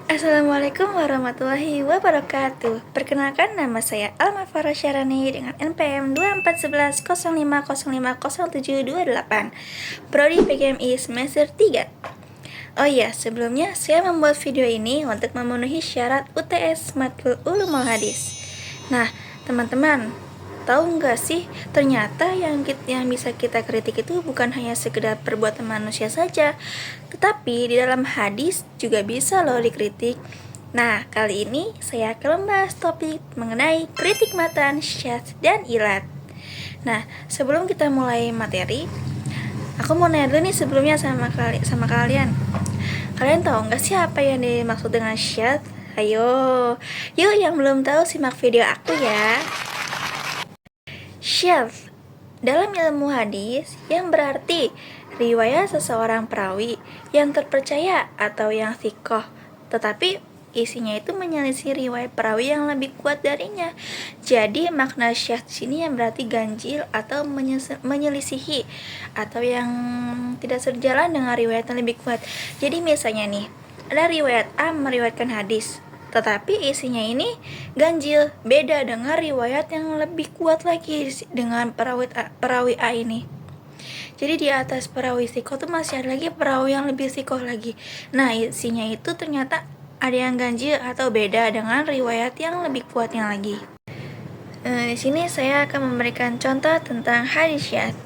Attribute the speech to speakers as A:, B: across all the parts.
A: Assalamualaikum warahmatullahi wabarakatuh. Perkenalkan, nama saya Alma Farah Syarani dengan NPM 241105050728, Prodi PGMI semester 3. Oh iya, sebelumnya saya membuat video ini untuk memenuhi syarat UTS Matkul Ulumul Hadis. Nah, teman-teman, tahu nggak sih, ternyata yang bisa kita kritik itu bukan hanya sekedar perbuatan manusia saja, tetapi di dalam hadis juga bisa loh dikritik. Nah, kali ini saya akan membahas topik mengenai kritik matan, syadz, dan ilat. Nah, sebelum kita mulai materi, aku mau nanya dulu nih sebelumnya sama kalian. Kalian tahu nggak sih apa yang dimaksud dengan syadz? Ayo, yuk yang belum tahu simak video aku ya. Syadz dalam ilmu hadis yang berarti riwayat seseorang perawi yang terpercaya atau yang thikoh, tetapi isinya itu menyelisih riwayat perawi yang lebih kuat darinya. Jadi makna syadz sini yang berarti ganjil atau menyelisihi atau yang tidak sejalan dengan riwayat yang lebih kuat. Jadi misalnya nih, ada riwayat A meriwayatkan hadis, tetapi isinya ini ganjil, beda dengan riwayat yang lebih kuat lagi dengan perawi A ini. Jadi di atas perawi sikoh tuh masih ada lagi perawi yang lebih sikoh lagi. Nah, isinya itu ternyata ada yang ganjil atau beda dengan riwayat yang lebih kuatnya lagi. Di sini saya akan memberikan contoh tentang hadis syadz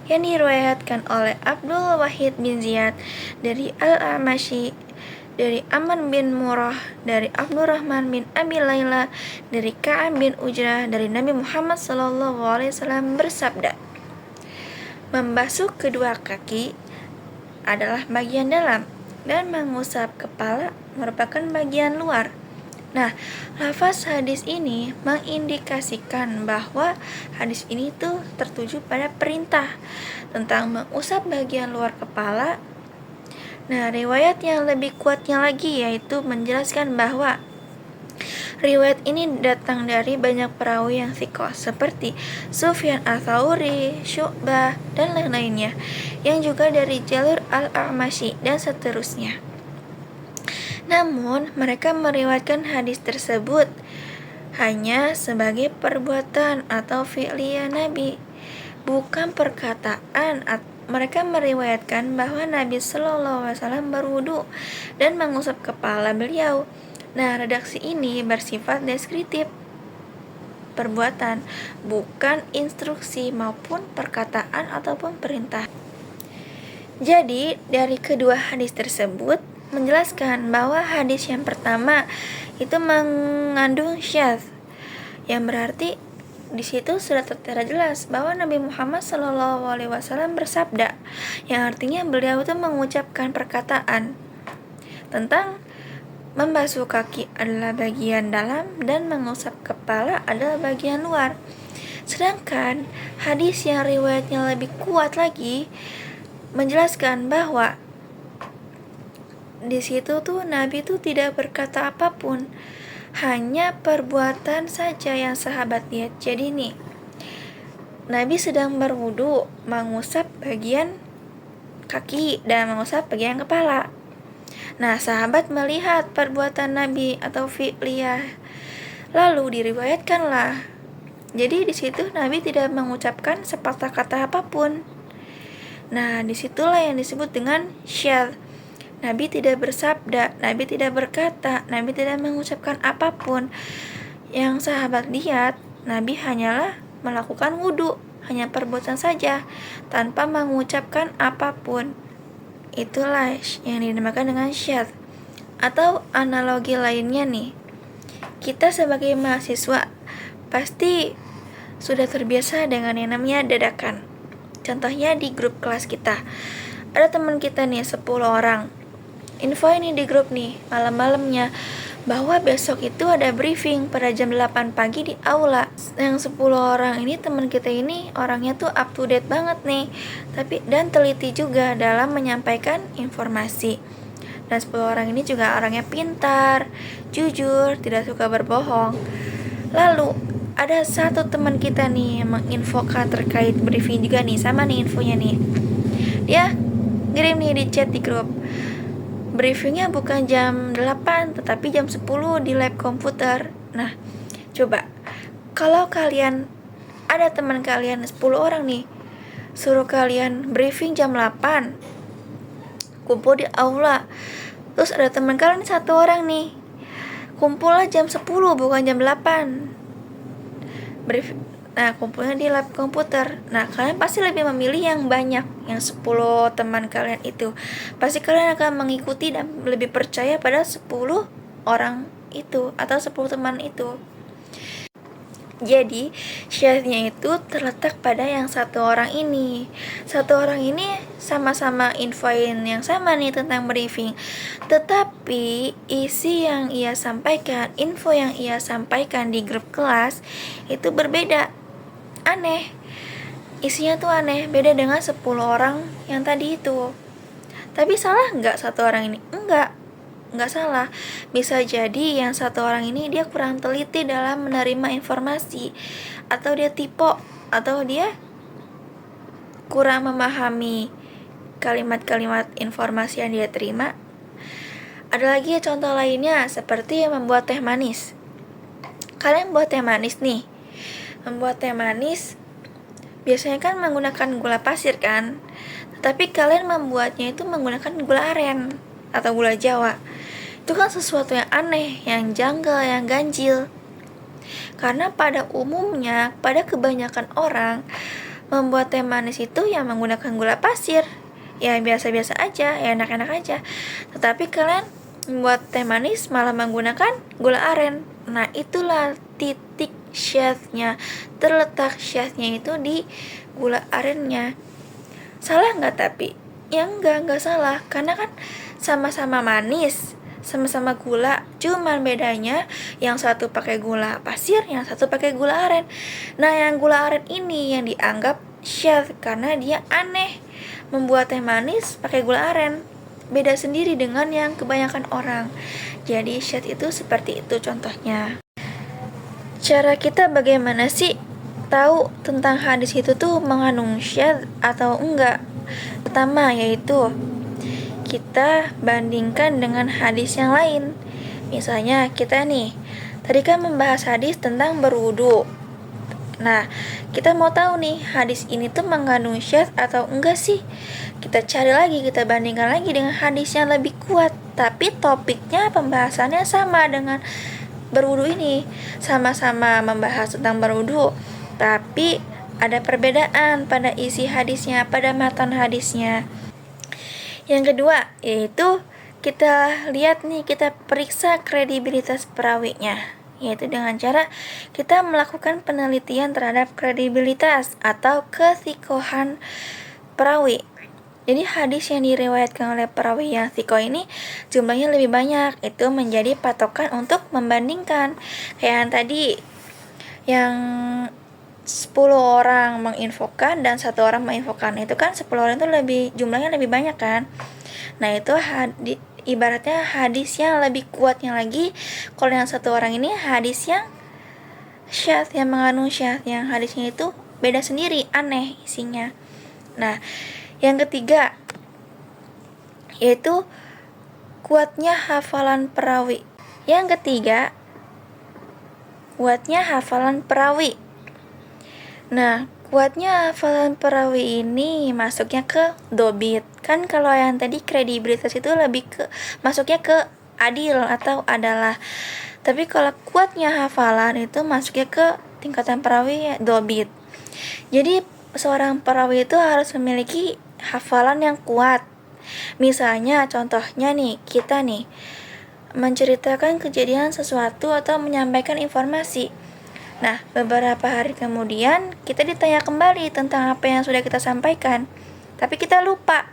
A: yang diriwayatkan oleh Abdul Wahid bin Ziyad dari Al-Amashi, dari Amr bin Murrah, dari Abdurrahman bin Abi Layla, dari Ka'ab bin Ujrah, dari Nabi Muhammad SAW bersabda, membasuh kedua kaki adalah bagian dalam dan mengusap kepala merupakan bagian luar. Nah, lafaz hadis ini mengindikasikan bahwa hadis ini tuh tertuju pada perintah tentang mengusap bagian luar kepala. Nah, riwayat yang lebih kuatnya lagi yaitu menjelaskan bahwa riwayat ini datang dari banyak perawi yang thikoh seperti Sufyan Ats-Tsauri, Syu'bah, dan lain-lainnya, yang juga dari jalur Al-A'mashi dan seterusnya. Namun, mereka meriwayatkan hadis tersebut hanya sebagai perbuatan atau fi'liyah Nabi, bukan perkataan. Mereka meriwayatkan bahwa Nabi SAW berwudu dan mengusap kepala beliau. Nah, redaksi ini bersifat deskriptif perbuatan, bukan instruksi maupun perkataan ataupun perintah. Jadi, dari kedua hadis tersebut menjelaskan bahwa hadis yang pertama itu mengandung syadz, yang berarti di situ sudah tertera jelas bahwa Nabi Muhammad SAW bersabda, yang artinya beliau itu mengucapkan perkataan tentang membasuh kaki adalah bagian dalam dan mengusap kepala adalah bagian luar. Sedangkan hadis yang riwayatnya lebih kuat lagi menjelaskan bahwa di situ tuh Nabi tuh tidak berkata apapun, hanya perbuatan saja yang sahabat lihat. Jadi nih, Nabi sedang berwudu, mengusap bagian kaki dan mengusap bagian kepala. Nah, sahabat melihat perbuatan Nabi atau fi'liyah, lalu diriwayatkanlah. Jadi di situ Nabi tidak mengucapkan sepatah kata apapun. Nah, disitulah yang disebut dengan syadz. Nabi tidak bersabda, Nabi tidak berkata, Nabi tidak mengucapkan apapun. Yang sahabat lihat, Nabi hanyalah melakukan wudu, hanya perbuatan saja, tanpa mengucapkan apapun. Itulah yang dinamakan dengan syadz. Atau analogi lainnya nih, kita sebagai mahasiswa pasti sudah terbiasa dengan yang namanya dadakan. Contohnya di grup kelas kita, ada teman kita nih 10 orang, info ini di grup nih malam-malamnya bahwa besok itu ada briefing pada jam 8 pagi di aula. Yang 10 orang ini, teman kita ini orangnya tuh up to date banget nih, dan teliti juga dalam menyampaikan informasi. Dan 10 orang ini juga orangnya pintar, jujur, tidak suka berbohong. Lalu ada satu teman kita nih yang menginfokan terkait briefing juga nih, sama nih infonya nih. Dia kirim nih di chat di grup, briefingnya bukan jam 8 tetapi jam 10 di lab komputer. Nah, coba kalau kalian ada teman kalian 10 orang nih, suruh kalian briefing jam 8, kumpul di aula. Terus ada teman kalian 1 orang nih, kumpullah jam 10 bukan jam 8. Nah, kumpulnya di lab komputer. Nah, kalian pasti lebih memilih yang banyak, yang 10 teman kalian itu. Pasti kalian akan mengikuti dan lebih percaya pada 10 orang itu atau 10 teman itu. Jadi, syaratnya itu terletak pada yang 1 orang ini. 1 orang ini sama-sama infoin yang sama nih tentang briefing. Tetapi, isi yang ia sampaikan, info yang ia sampaikan di grup kelas itu berbeda. Aneh. Isinya tuh aneh, beda dengan 10 orang yang tadi itu. Tapi salah nggak 1 orang ini? Nggak salah. Bisa jadi yang 1 orang ini dia kurang teliti dalam menerima informasi, atau dia tipe, atau dia kurang memahami kalimat-kalimat informasi yang dia terima. Ada lagi contoh lainnya, seperti membuat teh manis. Kalian buat teh manis nih. Membuat teh manis biasanya kan menggunakan gula pasir kan, tetapi kalian membuatnya itu menggunakan gula aren atau gula Jawa. Itu kan sesuatu yang aneh, yang janggal, yang ganjil. Karena pada umumnya, pada kebanyakan orang, membuat teh manis itu yang menggunakan gula pasir. Ya biasa-biasa aja, ya enak-enak aja. Tetapi kalian membuat teh manis malah menggunakan gula aren. Nah, itulah titik syadnya. Terletak syadnya itu di gula arennya. Salah nggak tapi? Ya nggak salah. Karena kan sama-sama manis, sama-sama gula, cuman bedanya yang satu pakai gula pasir, yang satu pakai gula aren. Nah, yang gula aren ini yang dianggap syadz karena dia aneh. Membuat teh manis pakai gula aren beda sendiri dengan yang kebanyakan orang. Jadi syadz itu seperti itu contohnya. Cara kita bagaimana sih tahu tentang hadis itu tuh mengandung syadz atau enggak? Pertama yaitu kita bandingkan dengan hadis yang lain. Misalnya kita nih, tadi kan membahas hadis tentang berwudu. Nah, kita mau tahu nih, hadis ini tuh mengandung syadz atau enggak sih? Kita cari lagi, kita bandingkan lagi dengan hadis yang lebih kuat, tapi topiknya, pembahasannya sama dengan berwudu ini. Sama-sama membahas tentang berwudu, tapi ada perbedaan pada isi hadisnya, pada matan hadisnya. Yang kedua, yaitu kita lihat nih, kita periksa kredibilitas perawinya, yaitu dengan cara kita melakukan penelitian terhadap kredibilitas atau kethikohan perawi. Jadi hadis yang diriwayatkan oleh perawi yang thiko ini jumlahnya lebih banyak, itu menjadi patokan untuk membandingkan. Kayak yang tadi, yang 10 orang menginfokan dan 1 orang menginfokan, itu kan 10 orang itu jumlahnya lebih banyak kan. Nah, itu ibaratnya hadis yang lebih kuatnya lagi. Kalau yang 1 orang ini hadis yang syadz, yang mengandung syadz, yang hadisnya itu beda sendiri, aneh isinya. Nah, yang ketiga yaitu kuatnya hafalan perawi. Yang ketiga, kuatnya hafalan perawi. Nah, kuatnya hafalan perawi ini masuknya ke dobit. Kan kalau yang tadi kredibilitas itu lebih ke masuknya ke adil atau adalah. Tapi kalau kuatnya hafalan itu masuknya ke tingkatan perawi dobit. Jadi seorang perawi itu harus memiliki hafalan yang kuat. Misalnya contohnya nih, kita nih menceritakan kejadian sesuatu atau menyampaikan informasi. Nah, beberapa hari kemudian kita ditanya kembali tentang apa yang sudah kita sampaikan, tapi kita lupa.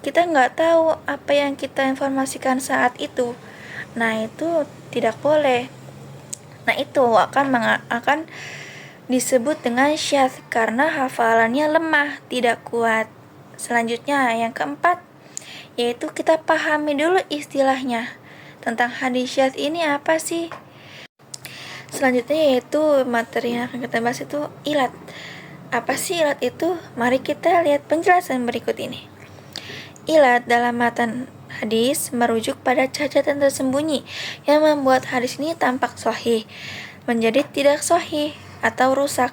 A: Kita nggak tahu apa yang kita informasikan saat itu. Nah, itu tidak boleh. Nah, itu akan disebut dengan syadz karena hafalannya lemah, tidak kuat. Selanjutnya, yang keempat, yaitu kita pahami dulu istilahnya. Tentang hadis syadz ini apa sih? Selanjutnya yaitu materi yang akan kita bahas itu ilat. Apa sih ilat itu? Mari kita lihat penjelasan berikut ini. Ilat dalam matan hadis merujuk pada cacat dan tersembunyi yang membuat hadis ini tampak sahih menjadi tidak sahih atau rusak.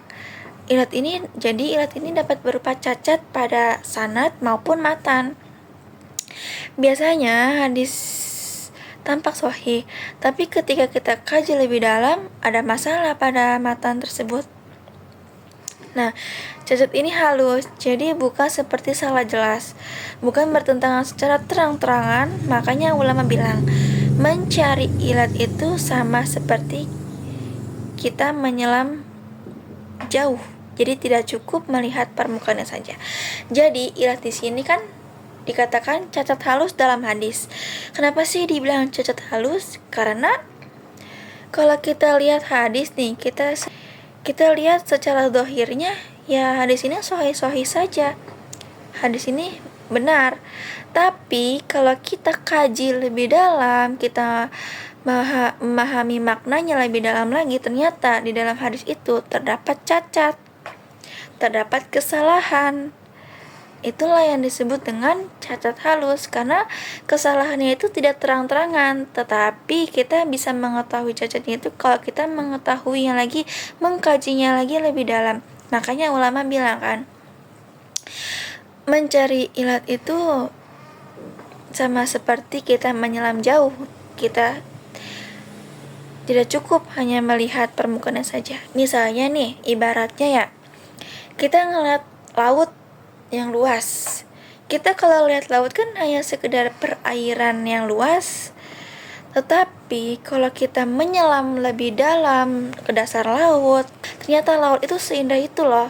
A: Ilat ini dapat berupa cacat pada sanad maupun matan. Biasanya hadis tampak sahih, tapi ketika kita kaji lebih dalam, ada masalah pada matan tersebut. Nah, cacat ini halus, jadi bukan seperti salah jelas, bukan bertentangan secara terang-terangan. Makanya ulama bilang, mencari ilat itu sama seperti kita menyelam jauh. Jadi tidak cukup melihat permukaannya saja. Jadi ilat di sini kan dikatakan cacat halus dalam hadis. Kenapa sih dibilang cacat halus? Karena kalau kita lihat hadis nih, kita lihat secara dohirnya, ya hadis ini sahih-sahih saja. Hadis ini benar. Tapi kalau kita kaji lebih dalam, kita memahami maknanya lebih dalam lagi, ternyata di dalam hadis itu terdapat cacat, terdapat kesalahan. Itulah yang disebut dengan cacat halus, karena kesalahannya itu tidak terang-terangan, tetapi kita bisa mengetahui cacatnya itu kalau kita mengetahuinya lagi, mengkajinya lagi lebih dalam. Makanya ulama bilang kan, mencari ilat itu sama seperti kita menyelam jauh. Kita tidak cukup hanya melihat permukaannya saja. Misalnya nih, ibaratnya ya, kita ngeliat laut yang luas. Kita kalau lihat laut kan hanya sekedar perairan yang luas. Tetapi kalau kita menyelam lebih dalam ke dasar laut, ternyata laut itu seindah itu loh.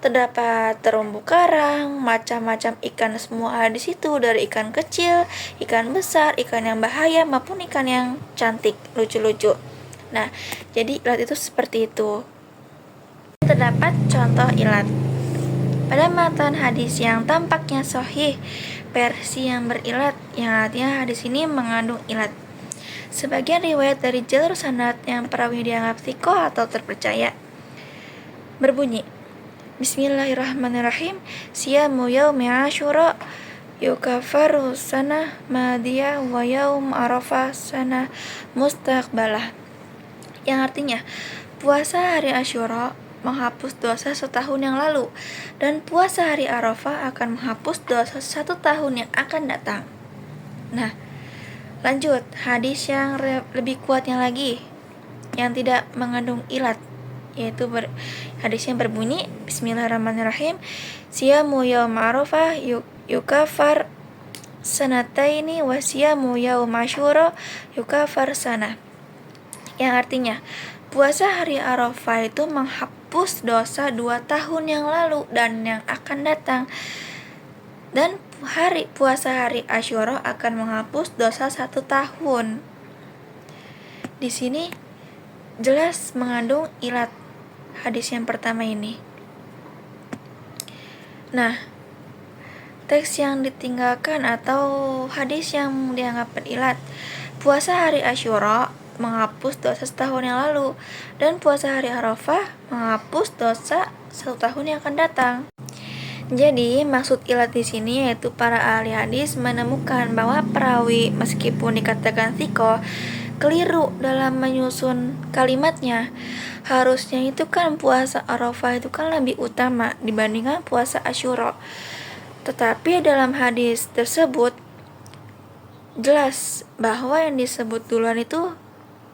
A: Terdapat terumbu karang, macam-macam ikan semua ada di situ, dari ikan kecil, ikan besar, ikan yang bahaya maupun ikan yang cantik, lucu-lucu. Nah, jadi ilat itu seperti itu. Terdapat contoh ilat. Pada matan hadis yang tampaknya sahih, versi yang berilat, yang artinya hadis ini mengandung ilat. Sebagian riwayat dari jalur sanad yang perawi dianggap thiqah atau terpercaya berbunyi, Bismillahirrahmanirrahim, siyamu yaumi Asyura yukafaru sanah madiyah wa yaum arafah sanah mustaqbalah. Yang artinya, puasa hari Asyura menghapus dosa setahun yang lalu, dan puasa hari Arafah akan menghapus dosa 1 tahun yang akan datang. Nah, lanjut, hadis yang lebih kuatnya lagi, yang tidak mengandung ilat, yaitu hadis yang berbunyi, Bismillahirrahmanirrahim, siyamu yaum Arafah yukafar sanataini wa siyamu yaum Asyura yukafar sanah. Yang artinya, puasa hari Arafah itu menghapus dosa 2 tahun yang lalu dan yang akan datang. Dan puasa hari Asyura akan menghapus dosa 1 tahun. Di sini jelas mengandung ilat hadis yang pertama ini. Nah, teks yang ditinggalkan atau hadis yang dianggap berilat, puasa hari Asyura menghapus dosa 1 tahun yang lalu, dan puasa hari Arafah menghapus dosa 1 tahun yang akan datang. Jadi maksud ilat di sini yaitu para ahli hadis menemukan bahwa perawi meskipun dikatakan thiqah, keliru dalam menyusun kalimatnya. Harusnya itu kan puasa Arafah itu kan lebih utama dibandingkan puasa Asyura. Tetapi dalam hadis tersebut jelas bahwa yang disebut duluan itu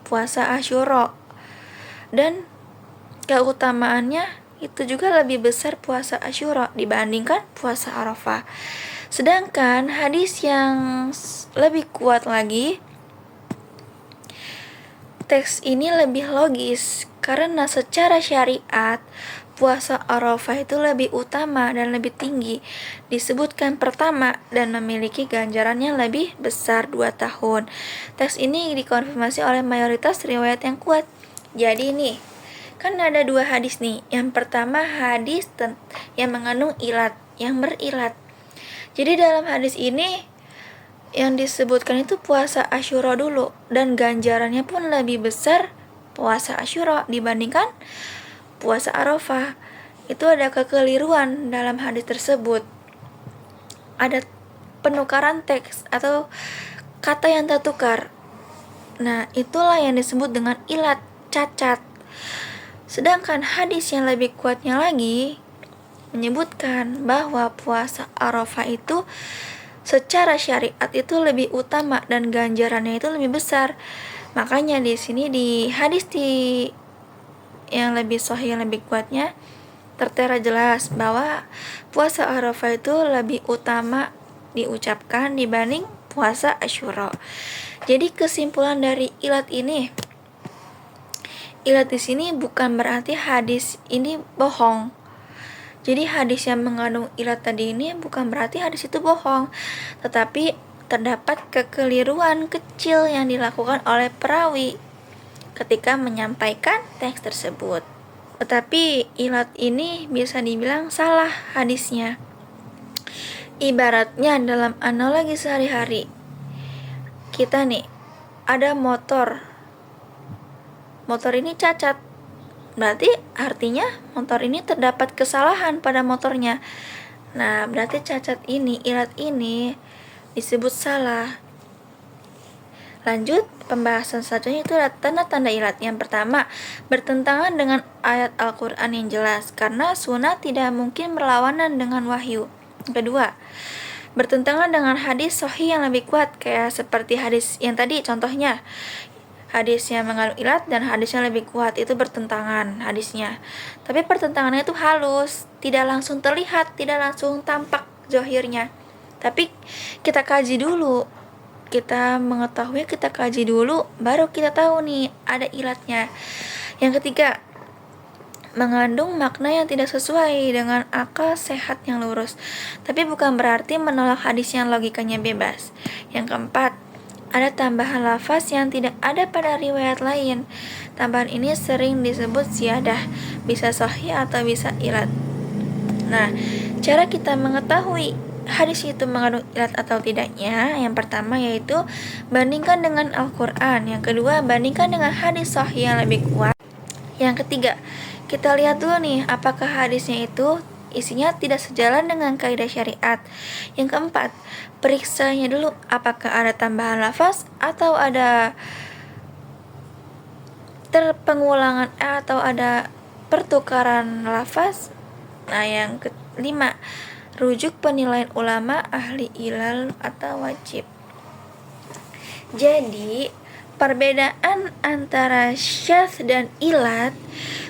A: puasa Asyura, dan keutamaannya itu juga lebih besar puasa Asyura dibandingkan puasa Arafah. Sedangkan hadis yang lebih kuat lagi, teks ini lebih logis karena secara syariat puasa Arafah itu lebih utama dan lebih tinggi, disebutkan pertama dan memiliki ganjaran yang lebih besar 2 tahun. Teks ini dikonfirmasi oleh mayoritas riwayat yang kuat. Jadi nih, kan ada 2 hadis nih. Yang pertama hadis yang mengandung ilat, yang berilat. Jadi dalam hadis ini yang disebutkan itu puasa Asyura dulu, dan ganjarannya pun lebih besar puasa Asyura dibandingkan puasa Arafah. Itu ada kekeliruan dalam hadis tersebut. Ada penukaran teks atau kata yang tertukar. Nah, itulah yang disebut dengan ilat, cacat. Sedangkan hadis yang lebih kuatnya lagi menyebutkan bahwa puasa Arafah itu secara syariat itu lebih utama dan ganjarannya itu lebih besar. Makanya di sini di hadis yang lebih sahih, yang lebih kuatnya tertera jelas bahwa puasa Arafah itu lebih utama diucapkan dibanding puasa Asyura. Jadi kesimpulan dari ilat di sini bukan berarti hadis ini bohong. Jadi hadis yang mengandung ilat tadi ini bukan berarti hadis itu bohong, tetapi terdapat kekeliruan kecil yang dilakukan oleh perawi ketika menyampaikan teks tersebut. Tetapi ilat ini bisa dibilang salah hadisnya. Ibaratnya dalam analogi sehari-hari, kita nih ada motor ini cacat, berarti artinya motor ini terdapat kesalahan pada motornya. Nah, berarti cacat ini, ilat ini disebut salah. Lanjut, pembahasan selanjutnya itu adalah tanda-tanda ilat. Yang pertama, bertentangan dengan ayat Al-Quran yang jelas, karena sunnah tidak mungkin berlawanan dengan wahyu. Yang kedua, bertentangan dengan hadis sahih yang lebih kuat, kayak seperti hadis yang tadi contohnya. Hadis yang mengandung ilat dan hadis yang lebih kuat itu bertentangan hadisnya. Tapi pertentangannya itu halus, tidak langsung terlihat, tidak langsung tampak zahirnya. Tapi kita kaji dulu, kita mengetahui, kita kaji dulu, baru kita tahu nih ada ilatnya. Yang ketiga, mengandung makna yang tidak sesuai dengan akal sehat yang lurus, tapi bukan berarti menolak hadis yang logikanya bebas. Yang keempat, ada tambahan lafaz yang tidak ada pada riwayat lain. Tambahan ini sering disebut ziyadah, bisa sahih atau bisa ilat. Nah, cara kita mengetahui hadis itu mengandung ilat atau tidaknya, yang pertama yaitu bandingkan dengan Al-Quran. Yang kedua, bandingkan dengan hadis sahih yang lebih kuat. Yang ketiga, kita lihat dulu nih apakah hadisnya itu isinya tidak sejalan dengan kaidah syariat. Yang keempat, periksanya dulu apakah ada tambahan lafaz atau ada pengulangan atau ada pertukaran lafaz. Nah, yang kelima, rujuk penilaian ulama ahli ilal atau wajib. Jadi, perbedaan antara syadz dan ilat,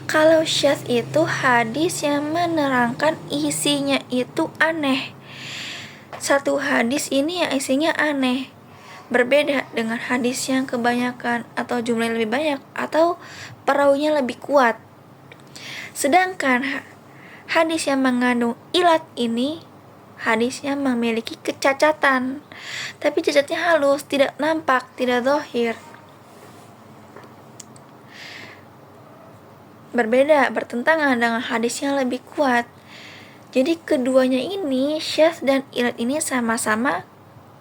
A: kalau syadz itu hadis yang menerangkan isinya itu aneh. Satu hadis ini yang isinya aneh, berbeda dengan hadis yang kebanyakan atau jumlahnya lebih banyak atau perawinya lebih kuat. Sedangkan hadis yang mengandung ilat ini hadis yang memiliki kecacatan, tapi cacatnya halus, tidak nampak, tidak zahir. Berbeda, bertentangan dengan hadis yang lebih kuat. Jadi keduanya ini, syadz dan ilat ini sama-sama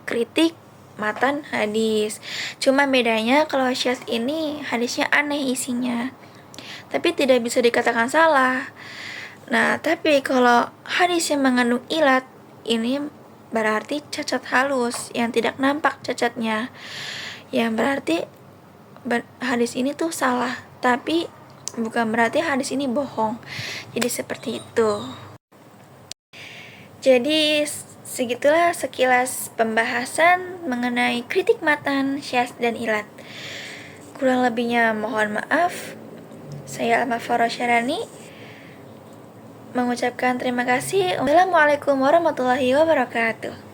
A: kritik matan hadis. Cuma bedanya kalau syadz ini hadisnya aneh isinya, tapi tidak bisa dikatakan salah. Nah, tapi kalau hadis yang mengandung ilat ini berarti cacat halus yang tidak nampak cacatnya, yang berarti hadis ini tuh salah, tapi bukan berarti hadis ini bohong. Jadi seperti itu. Jadi segitulah sekilas pembahasan mengenai kritik matan, syadz dan ilat. Kurang lebihnya mohon maaf. Saya Alma Syarani mengucapkan terima kasih. Wassalamualaikum warahmatullahi wabarakatuh.